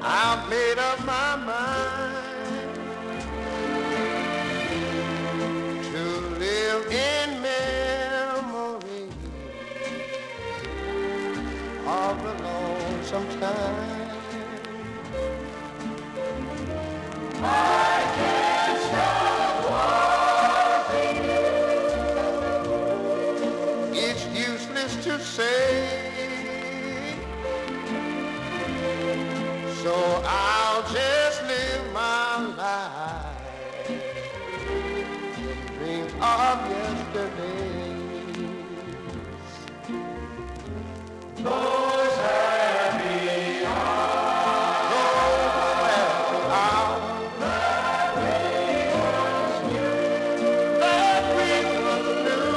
I've made up my mind to live in memory of the lonesome time. I can't stop wanting you. It's useless to say, so I'll just live my life and dream of yesterdays. Those happy hours, those happy hours that we once knew.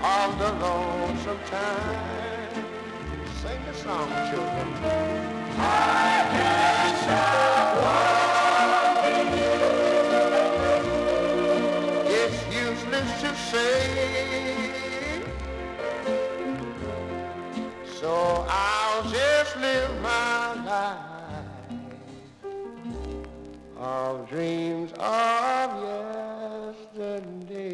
Of the lonesome time. Sing the song, children. I can't stop wanting you. It's useless to say, so I'll just live my life of dreams of yesterday.